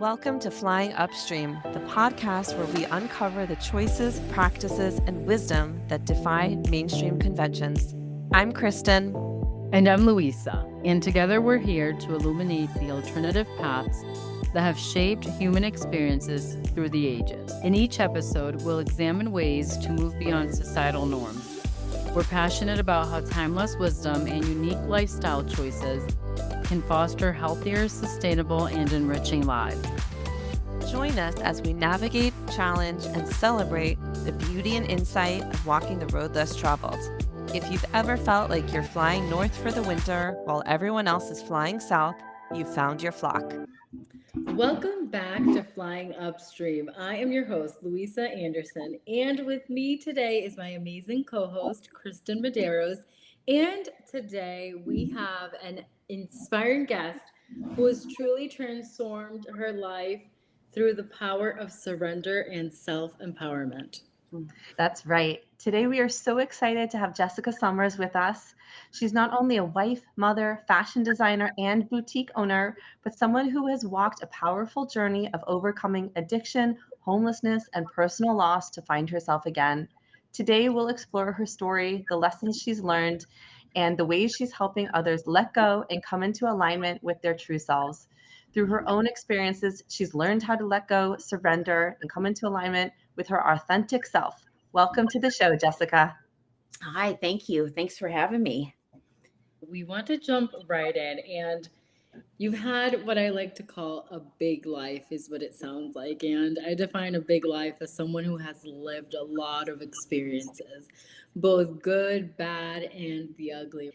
Welcome to Flying Upstream, the podcast where we uncover the choices, practices, and wisdom that defy mainstream conventions. I'm Kristen. And I'm Louisa, and together we're here to illuminate the alternative paths that have shaped human experiences through the ages. In each episode, we'll examine ways to move beyond societal norms. We're passionate about how timeless wisdom and unique lifestyle choices can foster healthier, sustainable, and enriching lives. Join us as we navigate, challenge, and celebrate the beauty and insight of walking the road less traveled. If you've ever felt like you're flying north for the winter while everyone else is flying south, you've found your flock. Welcome back to Flying Upstream. I am your host, Louisa Anderson, and with me today is my amazing co-host, Kristen Medeiros. And today we have an inspiring guest who has truly transformed her life through the power of surrender and self-empowerment. That's right. Today we are so excited to have Jessica Summers with us. She's not only a wife, mother, fashion designer, and boutique owner, but someone who has walked a powerful journey of overcoming addiction, homelessness, and personal loss to find herself again. Today we'll explore her story, the lessons she's learned, and the ways she's helping others let go and come into alignment with their true selves. Through her own experiences, she's learned how to let go, surrender, and come into alignment with her authentic self. Welcome to the show, Jessica. Hi, thank you. Thanks for having me. We want to jump right in, and you've had what I like to call a big life, is what it sounds like. And I define a big life as someone who has lived a lot of experiences, both good, bad, and the ugly.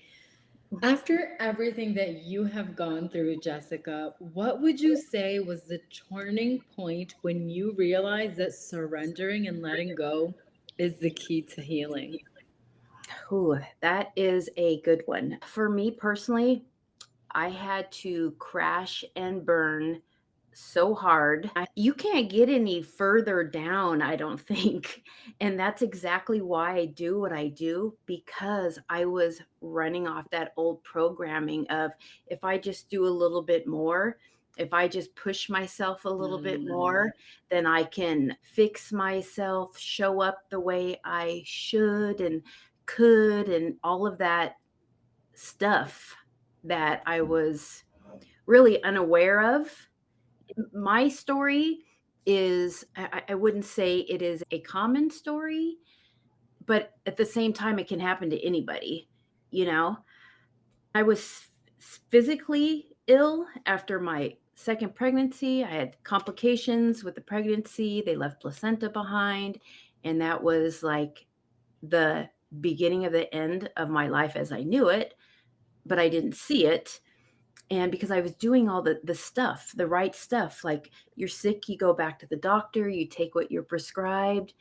After everything that you have gone through, Jessica, what would you say was the turning point when you realized that surrendering and letting go is the key to healing? Ooh, that is a good one. For me personally, I had to crash and burn so hard. You can't get any further down, I don't think. And that's exactly why I do what I do, because I was running off that old programming of if I just do a little bit more, if I just push myself a little bit more, then I can fix myself, show up the way I should and could, and all of that stuff that I was really unaware of. My story is, I wouldn't say it is a common story, but at the same time, it can happen to anybody. You know, I was physically ill after my second pregnancy. I had complications with the pregnancy. They left placenta behind. And that was like the beginning of the end of my life as I knew it, but I didn't see it. And because I was doing all the stuff, the right stuff, like you're sick, you go back to the doctor, you take what you're prescribed.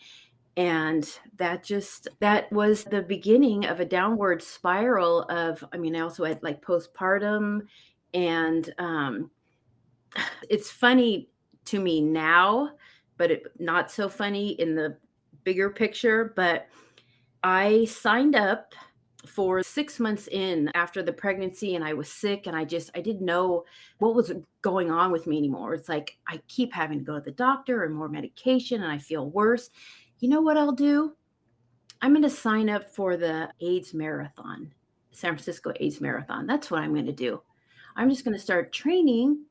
And that was the beginning of a downward spiral of, I also had like postpartum. And it's funny to me now, but not so funny in the bigger picture. But I signed up for 6 months in after the pregnancy, and I was sick, and I didn't know what was going on with me anymore. It's like I keep having to go to the doctor and more medication, and I feel worse. You know what I'll do? I'm going to sign up for the AIDS marathon, San Francisco AIDS marathon. That's what I'm going to do. I'm just going to start training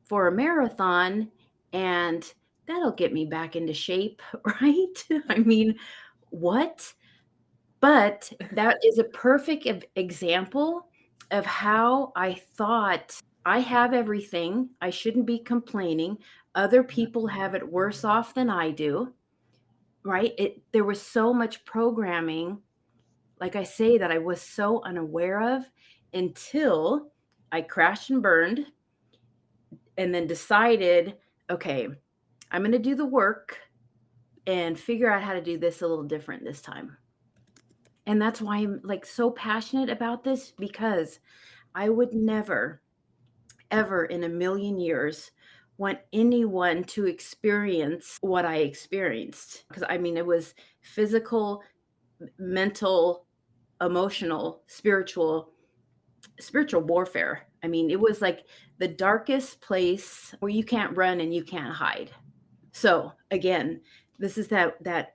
for a marathon, and that'll get me back into shape, right? What? But that is a perfect example of how I thought I have everything. I shouldn't be complaining. Other people have it worse off than I do, right? There was so much programming, like I say, that I was so unaware of until I crashed and burned and then decided, okay, I'm going to do the work and figure out how to do this a little different this time. And that's why I'm like so passionate about this, because I would never, ever in a million years want anyone to experience what I experienced. Because it was physical, mental, emotional, spiritual, spiritual warfare. I mean, it was like the darkest place where you can't run and you can't hide. So again, this is that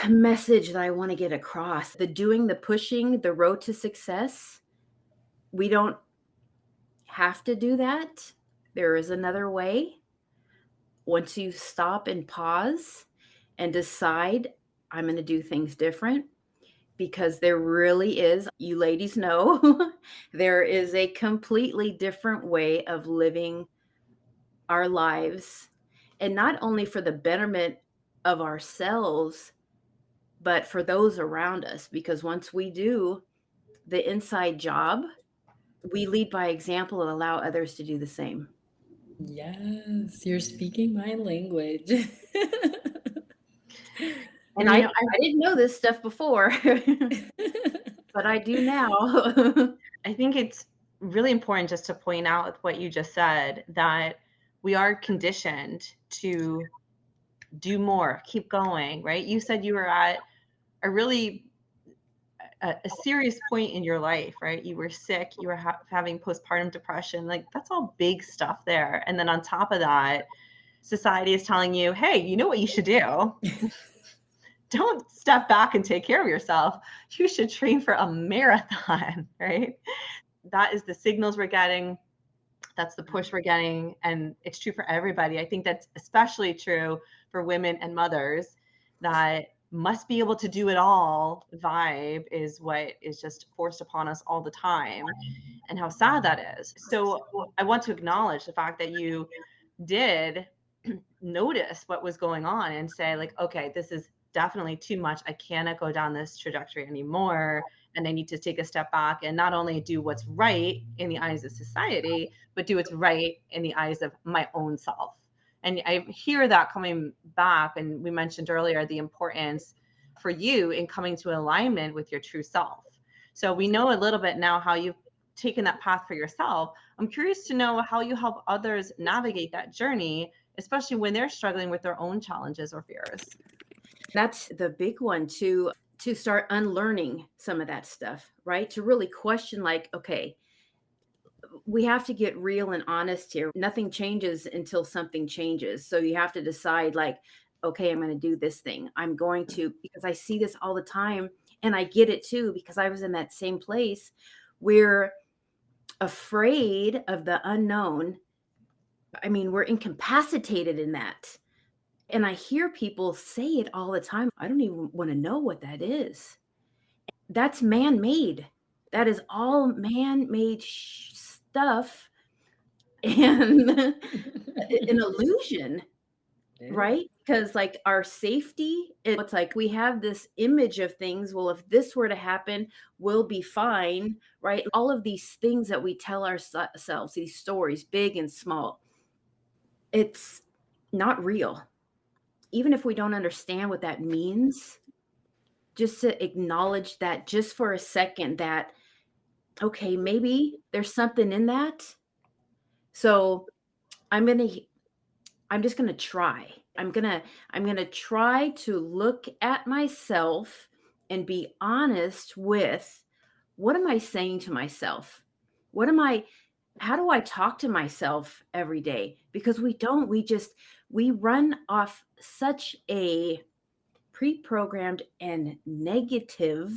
message that I want to get across. The doing, the pushing, the road to success. We don't have to do that. There is another way. Once you stop and pause and decide, I'm going to do things different, because there really is, you ladies know, there is a completely different way of living our lives. And not only for the betterment of ourselves, but for those around us. Because once we do the inside job, we lead by example and allow others to do the same. Yes, you're speaking my language. And And I didn't know this stuff before, but I do now. I think it's really important just to point out with what you just said, that we are conditioned to do more, keep going, right? You said you were at a really a serious point in your life, right? You were sick, you were having postpartum depression. Like, that's all big stuff there. And then on top of that, society is telling you, hey, you know what you should do? Don't step back and take care of yourself. You should train for a marathon, right? That is the signals we're getting. That's the push we're getting. And it's true for everybody. I think that's especially true for women and mothers. That must be able to do it all vibe is what is just forced upon us all the time, and how sad that is. So I want to acknowledge the fact that you did notice what was going on and say, like, okay, this is definitely too much. I cannot go down this trajectory anymore. And I need to take a step back and not only do what's right in the eyes of society, but do what's right in the eyes of my own self. And I hear that coming back. And we mentioned earlier the importance for you in coming to alignment with your true self. So we know a little bit now how you've taken that path for yourself. I'm curious to know how you help others navigate that journey, especially when they're struggling with their own challenges or fears. That's the big one, to start unlearning some of that stuff, right? To really question, like, okay, we have to get real and honest here. Nothing changes until something changes. So you have to decide, like, okay, I'm going to do this thing. I'm going to, because I see this all the time, and I get it too, because I was in that same place. We're afraid of the unknown. I mean, we're incapacitated in that. And I hear people say it all the time. I don't even want to know what that is. That's man made. That is all man made stuff and an illusion, right? Because, like, our safety, it's like we have this image of things. Well, if this were to happen, we'll be fine, right? All of these things that we tell ourselves, these stories, big and small, it's not real. Even if we don't understand what that means, just to acknowledge that just for a second, that, okay, maybe there's something in that. So I'm just going to try. I'm going to try to look at myself and be honest with, what am I saying to myself? How do I talk to myself every day? Because we run off such a pre-programmed and negative.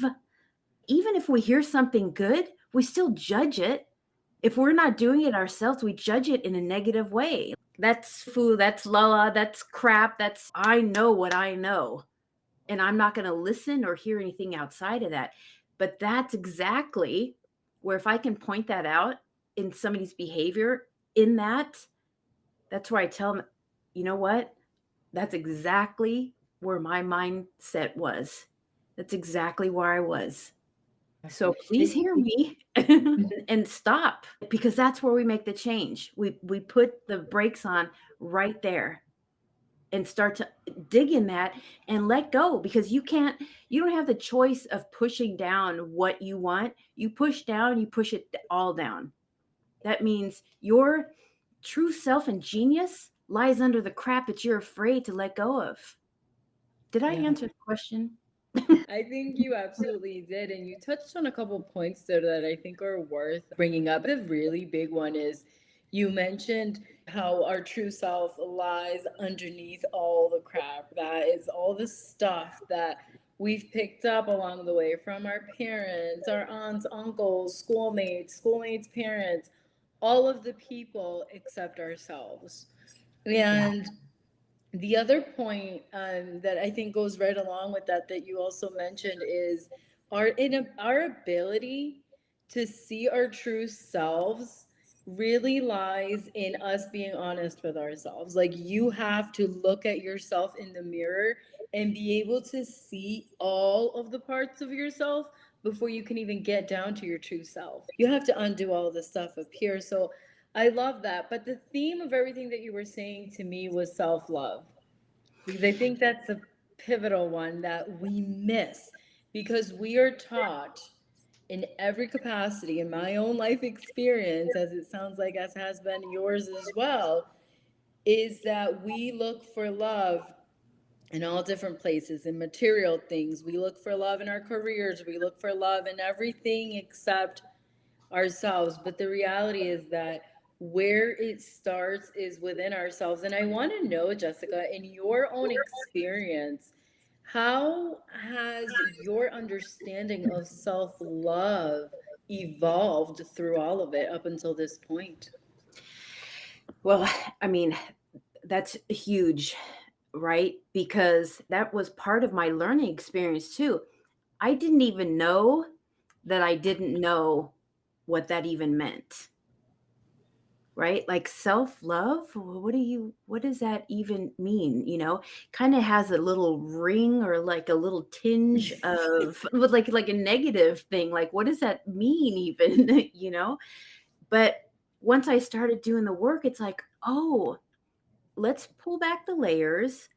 Even if we hear something good, we still judge it. If we're not doing it ourselves, we judge it in a negative way. That's food, that's lala, that's crap, I know what I know. And I'm not going to listen or hear anything outside of that. But that's exactly where, if I can point that out in somebody's behavior, that's where I tell them, you know what? That's exactly where my mindset was. That's exactly where I was. So please hear me and stop, because that's where we make the change. We put the brakes on right there and start to dig in that and let go, because you don't have the choice of pushing down what you want. You push down, you push it all down. That means your true self and genius lies under the crap that you're afraid to let go of. Did I answer the question? I think you absolutely did. And you touched on a couple points there that I think are worth bringing up. The really big one is you mentioned how our true self lies underneath all the crap. That is all the stuff that we've picked up along the way from our parents, our aunts, uncles, schoolmates, parents, all of the people except ourselves. Yeah. And the other point that I think goes right along with that that you also mentioned is our ability to see our true selves really lies in us being honest with ourselves. Like you have to look at yourself in the mirror and be able to see all of the parts of yourself before you can even get down to your true self. You have to undo all the stuff up here. So I love that. But the theme of everything that you were saying to me was self love. Because I think that's a pivotal one that we miss because we are taught in every capacity, in my own life experience, as it sounds like as has been yours as well, is that we look for love in all different places, in material things. We look for love in our careers. We look for love in everything except ourselves. But the reality is that where it starts is within ourselves. And I want to know, Jessica, in your own experience, how has your understanding of self love evolved through all of it up until this point? Well, I mean, that's huge, right? Because that was part of my learning experience too. I didn't even know that I didn't know what that even meant, right? Like self-love, what does that even mean, kind of has a little ring or like a little tinge of with like a negative thing. Like what does that mean even, But once I started doing the work, it's like, oh, let's pull back the layers.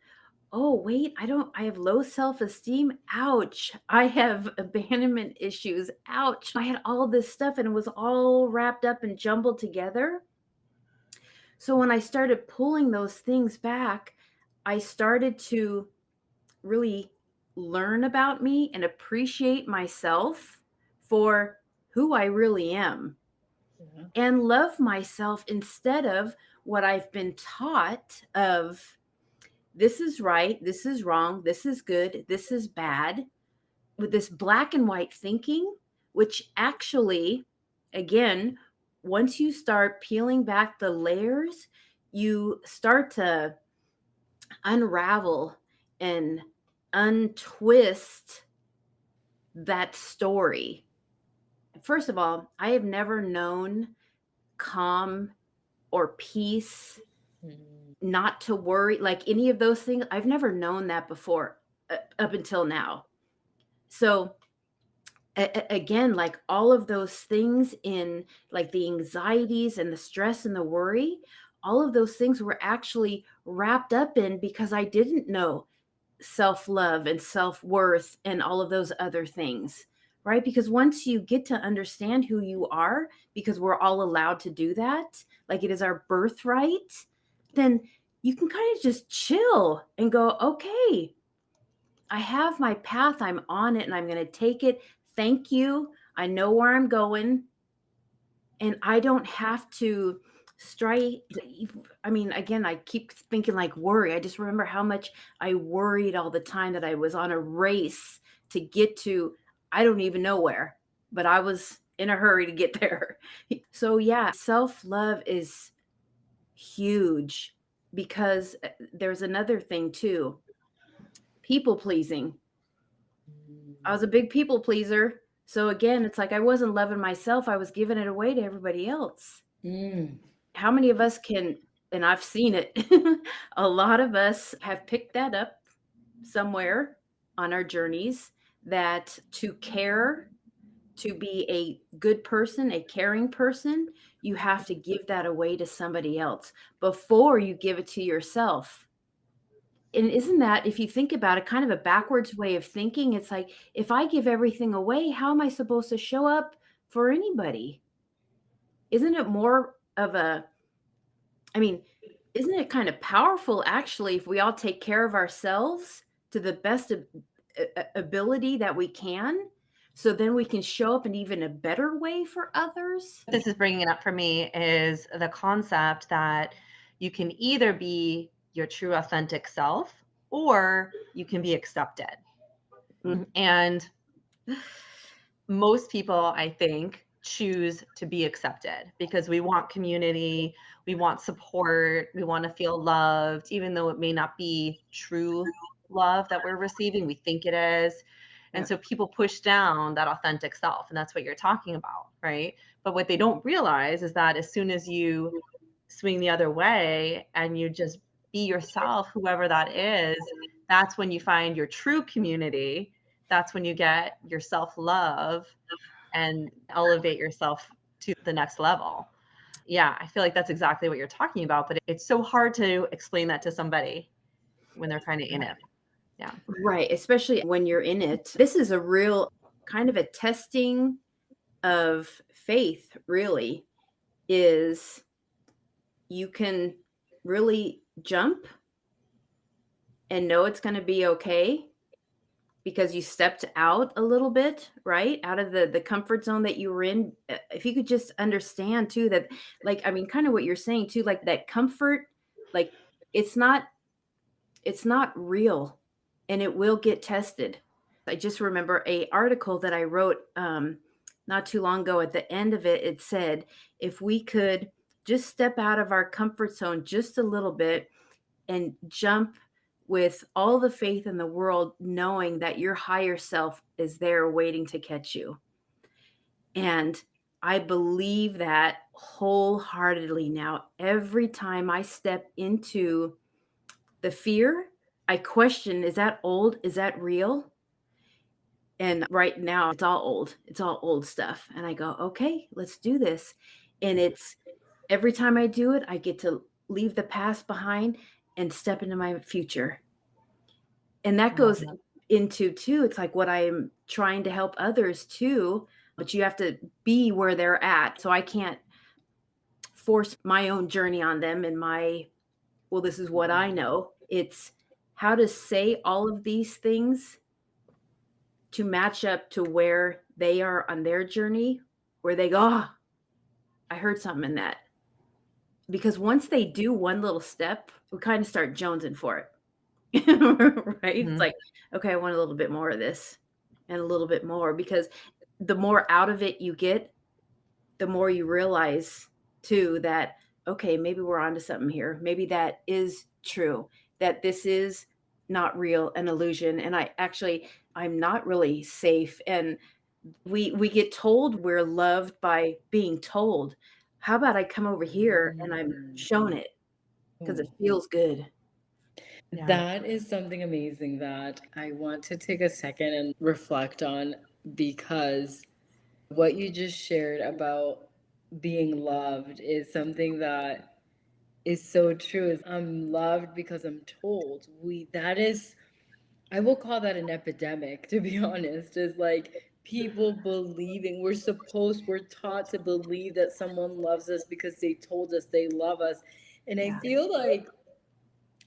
Oh, wait, I have low self-esteem. Ouch. I have abandonment issues. Ouch. I had all this stuff and it was all wrapped up and jumbled together. So when I started pulling those things back, I started to really learn about me and appreciate myself for who I really am Yeah. and love myself instead of what I've been taught of this is right, this is wrong, this is good, this is bad, with this black and white thinking, which actually, again, once you start peeling back the layers, you start to unravel and untwist that story. First of all, I have never known calm or peace, Mm. not to worry, like any of those things. I've never known that before up until now. So again, like all of those things in like the anxieties and the stress and the worry, all of those things were actually wrapped up in because I didn't know self-love and self-worth and all of those other things, right? Because once you get to understand who you are, because we're all allowed to do that, like it is our birthright, then you can kind of just chill and go, okay, I have my path, I'm on it and I'm going to take it. Thank you. I know where I'm going and I don't have to strike. I mean, again, I keep thinking like worry. I just remember how much I worried all the time that I was on a race to get to, I don't even know where, but I was in a hurry to get there. So, yeah, self love is huge because there's another thing too, people pleasing. I was a big people pleaser. So, again, it's like I wasn't loving myself, I was giving it away to everybody else. Mm. How many of us can, and I've seen it, a lot of us have picked that up somewhere on our journeys, that to care, to be a good person, a caring person, you have to give that away to somebody else before you give it to yourself. And isn't that, if you think about it, kind of a backwards way of thinking? It's like, if I give everything away, how am I supposed to show up for anybody? Isn't it more of a, I mean, isn't it kind of powerful actually if we all take care of ourselves to the best of ability that we can, so then we can show up in even a better way for others. This is bringing it up for me is the concept that you can either be your true authentic self or you can be accepted. And most people, I think, choose to be accepted because we want community, we want support, we want to feel loved, even though it may not be true love that we're receiving, we think it is. And Yeah. so people push down that authentic self, and that's what you're talking about, right? But what they don't realize is that as soon as you swing the other way and you just be yourself, whoever that is, that's when you find your true community. That's when you get your self love and elevate yourself to the next level. Yeah, I feel like that's exactly what you're talking about, but it's so hard to explain that to somebody when they're kind of in it. Yeah. Right, especially when you're in it. This is a real kind of a testing of faith, really, is you can really jump and know it's going to be okay because you stepped out a little bit, right? Out of the comfort zone that you were in. If you could just understand too that, like, I mean, kind of what you're saying too, like that comfort, like it's not it's not real, and it will get tested. I just remember a article that I wrote not too long ago. At the end of it, it said, if we could just step out of our comfort zone just a little bit and jump with all the faith in the world, knowing that your higher self is there waiting to catch you. And I believe that wholeheartedly now. Every time I step into the fear, I question, is that old? Is that real? And right now it's all old. It's all old stuff. And I go, okay, let's do this. And it's every time I do it, I get to leave the past behind and step into my future. And that I love goes that. into too, it's like what I'm trying to help others too, but you have to be where they're at. So I can't force my own journey on them and my, well, this is what I know. It's how to say all of these things to match up to where they are on their journey, where they go, oh, I heard something in that. Because once they do one little step, we kind of start jonesing for it. Right? It's Mhm. like, okay, I want a little bit more of this and a little bit more because the more out of it you get, the more you realize too that, okay, maybe we're onto something here. Maybe that is true, that this is not real, an illusion. And I'm not really safe. And we get told we're loved by being told. How about I come over here and I'm Mm. shown it because it Oh, feels good. Yeah. that is something amazing that I want to take a second and reflect on because what you just shared about being loved is something that is so true. Is I'm loved because I'm told. We that is I will call that an epidemic, to be honest, is like people believing we're taught to believe that someone loves us because they told us they love us. And I Yeah. feel like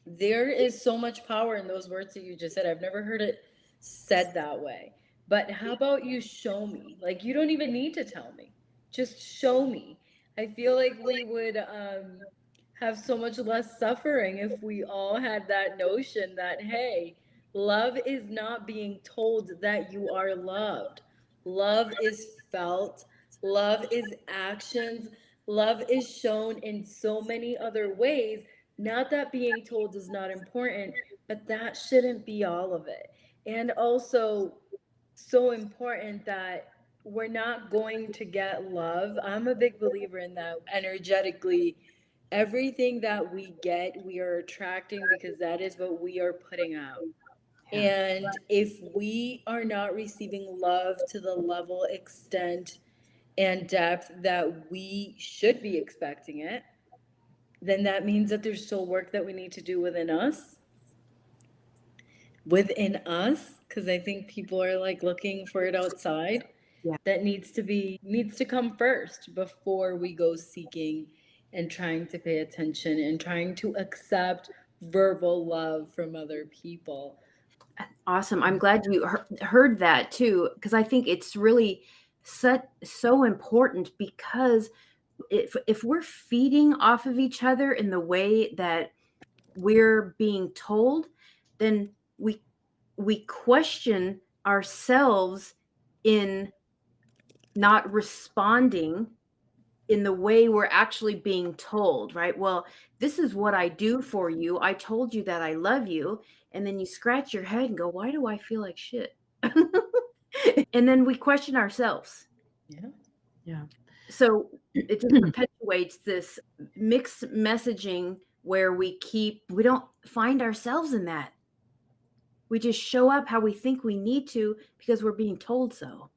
there is so much power in those words that you just said. I've never heard it said that way. But how about you show me? Like, you don't even need to tell me. Just show me. I feel like we would have so much less suffering if we all had that notion that, hey, love is not being told that you are loved. Love is felt, love is actions, love is shown in so many other ways. Not that being told is not important, but that shouldn't be all of it. And also, so important that we're not going to get love. I'm a big believer in that energetically. Everything that we get, we are attracting because that is what we are putting out. Yeah. And if we are not receiving love to the level, extent, and depth that we should be expecting it, then that means that there's still work that we need to do within us, because I think people are like looking for it outside. Yeah. That needs to come first before we go seeking and trying to pay attention and trying to accept verbal love from other people. Awesome. I'm glad you heard that too, because I think it's really so important because if we're feeding off of each other in the way that we're being told, then we question ourselves in not responding in the way we're actually being told, right? Well, this is what I do for you. I told you that I love you. And then you scratch your head and go, why do I feel like shit? And then we question ourselves. Yeah. Yeah. So it just perpetuates this mixed messaging where we don't find ourselves in that. We just show up how we think we need to because we're being told so.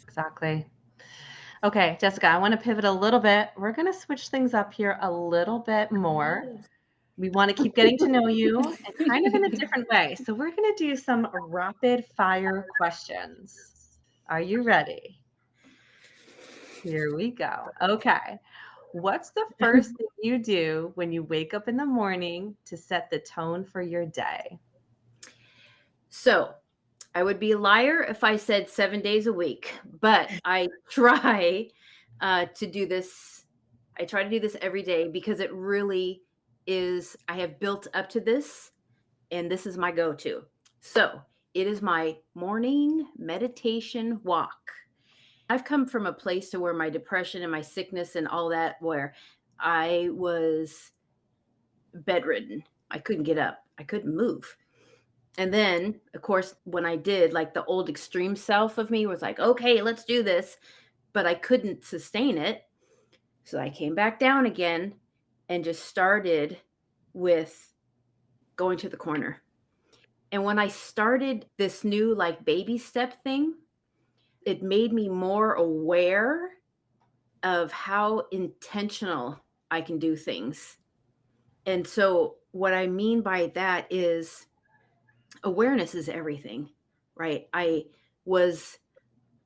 Exactly. Okay, Jessica, I want to pivot a little bit. We're going to switch things up here a little bit more. Yes. We want to keep getting to know you and kind of in a different way. So we're going to do some rapid fire questions. Are you ready? Here we go. Okay. What's the first thing you do when you wake up in the morning to set the tone for your day? So I would be a liar if I said 7 days a week, but I try to do this. I try to do this every day because it really is. I have built up to this, and this is my go to. So it is my morning meditation walk. I've come from a place to where my depression and my sickness and all that, where I was bedridden. I couldn't get up, I couldn't move. And then, of course, when I did, like the old extreme self of me was like, okay, let's do this. But I couldn't sustain it. So I came back down again and just started with going to the corner. And when I started this new like baby step thing, it made me more aware of how intentional I can do things. And so, what I mean by that is awareness is everything, right? I was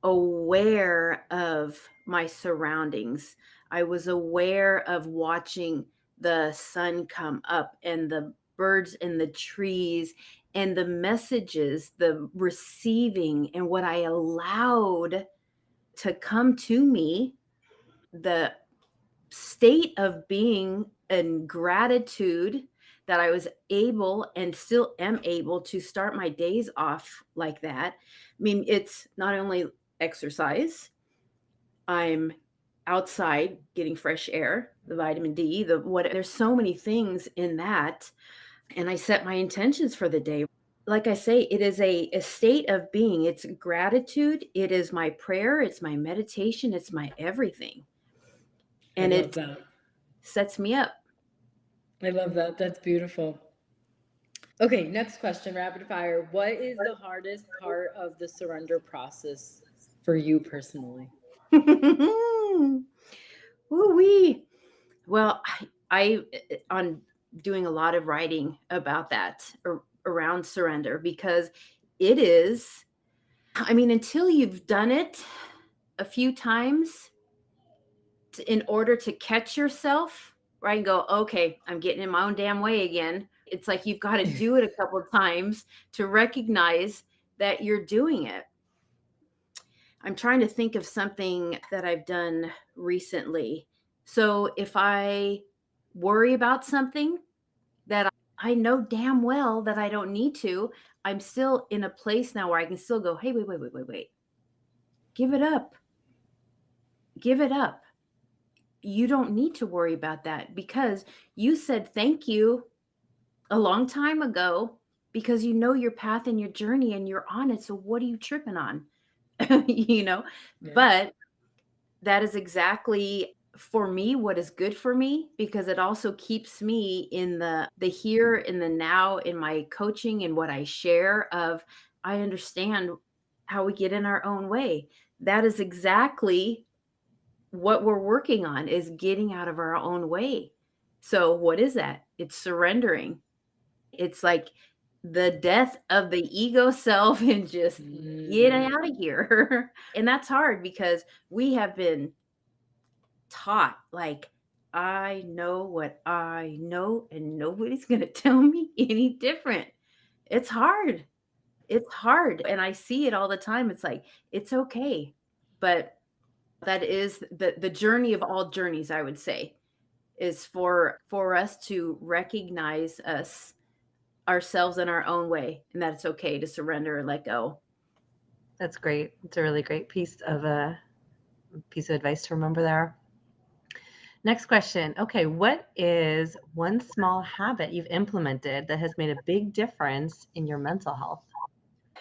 aware of my surroundings. I was aware of watching the sun come up and the birds in the trees and the messages, the receiving, and what I allowed to come to me, the state of being in gratitude that I was able and still am able to start my days off like that. I mean, it's not only exercise, I'm outside getting fresh air, the vitamin D, the what, there's so many things in that. And I set my intentions for the day. Like I say, it is a state of being. It's gratitude. It is my prayer. It's my meditation. It's my everything. I And love it that. sets me up. I love that. That's beautiful. Okay, next question, rapid fire. What is the hardest part of the surrender process for you personally? Woo-wee. Well, I on doing a lot of writing about that around surrender because it is, I mean, until you've done it a few times in order to catch yourself, right? And go, okay, I'm getting in my own damn way again. It's like you've got to do it a couple of times to recognize that you're doing it. I'm trying to think of something that I've done recently. So if I worry about something that I know damn well that I don't need to, I'm still in a place now where I can still go, hey, wait, wait, wait, wait, wait. Give it up. Give it up. You don't need to worry about that because you said thank you a long time ago because you know your path and your journey and you're on it. So what are you tripping on? you know, Yeah. but that is exactly for me what is good for me because it also keeps me in the here in the now in my coaching and what I share of I understand how we get in our own way. That is exactly what we're working on is getting out of our own way. So what is that? It's surrendering. It's like the death of the ego self and just get Mm. out of here. And that's hard because we have been taught like I know what I know and nobody's going to tell me any different. It's hard. it's hard, and I see it all the time. It's like, it's okay. But that is the journey of all journeys, I would say, is for us to recognize us ourselves in our own way, and that it's okay to surrender and let go. That's great. It's a really great piece of advice to remember there. Next question. Okay, what is one small habit you've implemented that has made a big difference in your mental health?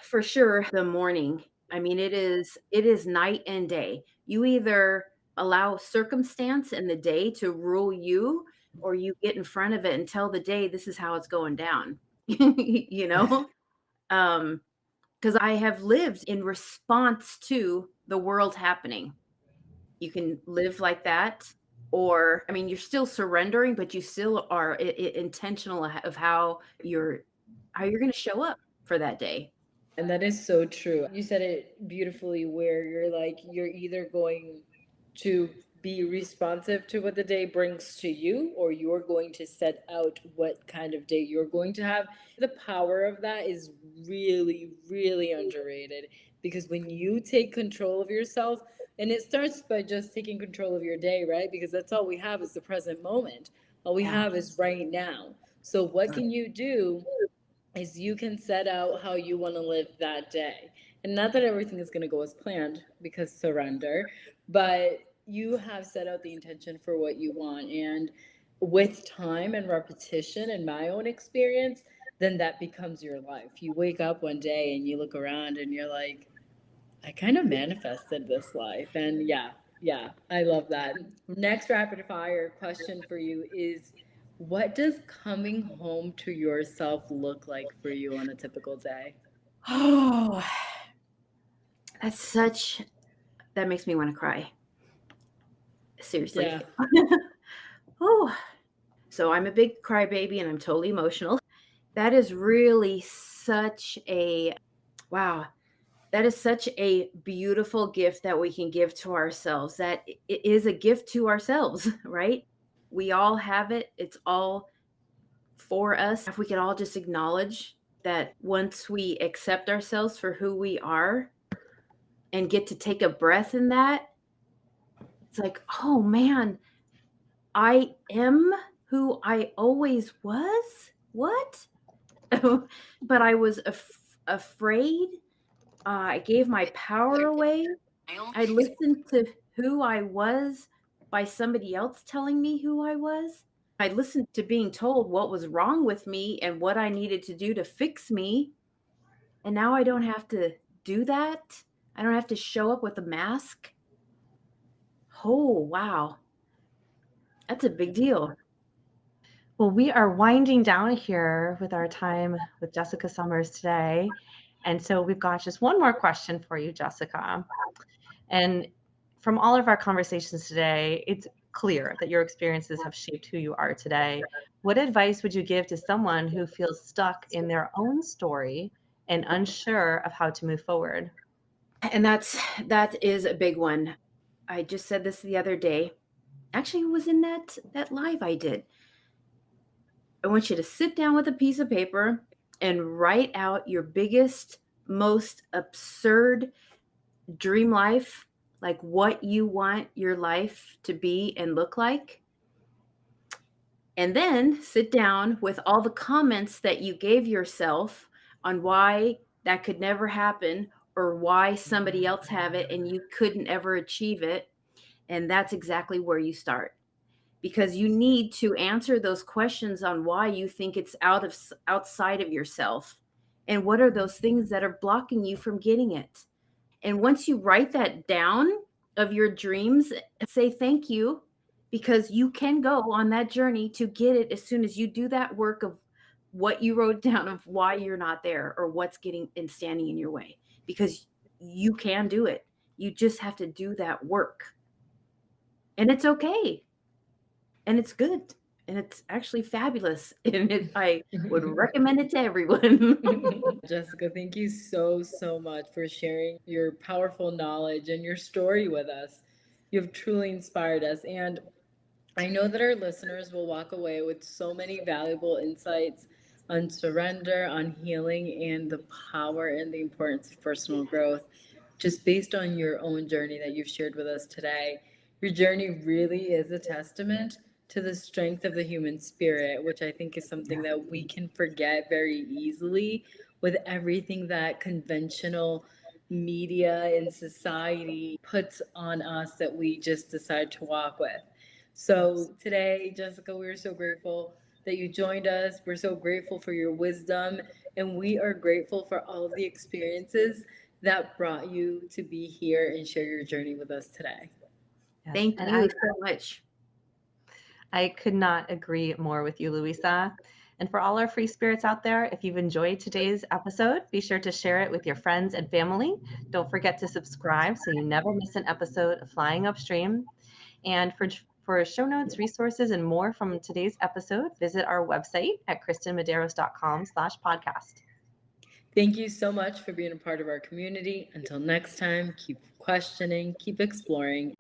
For sure, the morning. I mean, it is night and day. You either allow circumstance in the day to rule you, or you get in front of it and tell the day this is how it's going down. you know? Because I have lived in response to the world happening. You can live like that, or I mean, you're still surrendering, but you still are intentional of how you're going to show up for that day. And that is so true. You said it beautifully, where you're like, you're either going to be responsive to what the day brings to you, or you're going to set out what kind of day you're going to have. The power of that is really, really underrated, because when you take control of yourself, and it starts by just taking control of your day, right? Because that's all we have is the present moment. All we Yeah. have is right now. So, what can you do is you can set out how you want to live that day. And not that everything is going to go as planned, because surrender, but you have set out the intention for what you want. And with time and repetition, in my own experience, then that becomes your life. You wake up one day and you look around and you're like, I kind of manifested this life. And yeah, yeah, I love that. Next rapid fire question for you is, what does coming home to yourself look like for you on a typical day? Oh, that's such that makes me want to cry. Seriously. Yeah. Oh, so I'm a big crybaby and I'm totally emotional. That is really such a wow. That is such a beautiful gift that we can give to ourselves. That it is a gift to ourselves, right? We all have it. It's all for us. If we could all just acknowledge that once we accept ourselves for who we are and get to take a breath in that, it's like, oh man, I am who I always was. What? But I was afraid. I gave my power away. I listened to who I was by somebody else telling me who I was. I listened to being told what was wrong with me and what I needed to do to fix me. And now I don't have to do that. I don't have to show up with a mask. Oh, wow. That's a big deal. Well, we are winding down here with our time with Jessica Summers today. And so we've got just one more question for you, Jessica. And from all of our conversations today, it's clear that your experiences have shaped who you are today. What advice would you give to someone who feels stuck in their own story and unsure of how to move forward? And that is a big one. I just said this the other day. Actually, it was in that live I did. I want you to sit down with a piece of paper and write out your biggest, most absurd dream life, like what you want your life to be and look like. And then sit down with all the comments that you gave yourself on why that could never happen, or why somebody else have it and you couldn't ever achieve it. And that's exactly where you start, because you need to answer those questions on why you think it's outside of yourself, and what are those things that are blocking you from getting it. And once you write that down of your dreams, say thank you, because you can go on that journey to get it as soon as you do that work of what you wrote down of why you're not there or what's getting and standing in your way, because you can do it. You just have to do that work. And it's okay. And it's good. And it's actually fabulous. I would recommend it to everyone. Jessica, thank you so, so much for sharing your powerful knowledge and your story with us. You've truly inspired us. And I know that our listeners will walk away with so many valuable insights, on surrender, on healing, and the power and the importance of personal growth, just based on your own journey that you've shared with us today. Your journey really is a testament to the strength of the human spirit, which I think is something that we can forget very easily with everything that conventional media and society puts on us that we just decide to walk with. So today, Jessica, we're so grateful that you joined us. We're so grateful for your wisdom, and we are grateful for all of the experiences that brought you to be here and share your journey with us today. Yes. Thank And you so much. I could not agree more with you, Louisa. And for all our free spirits out there, if you've enjoyed today's episode, be sure to share it with your friends and family. Don't forget to subscribe so you never miss an episode of Flying Upstream. And for show notes, resources, and more from today's episode, visit our website at kristenmaderos.com/podcast. Thank you so much for being a part of our community. Until next time, keep questioning, keep exploring.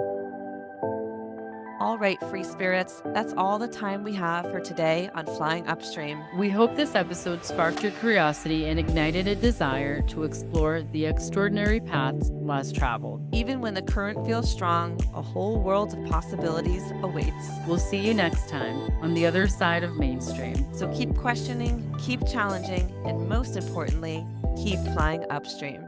All right, free spirits, that's all the time we have for today on Flying Upstream. We hope this episode sparked your curiosity and ignited a desire to explore the extraordinary paths less traveled. Even when the current feels strong, a whole world of possibilities awaits. We'll see you next time on the other side of mainstream. So keep questioning, keep challenging, and most importantly, keep flying upstream.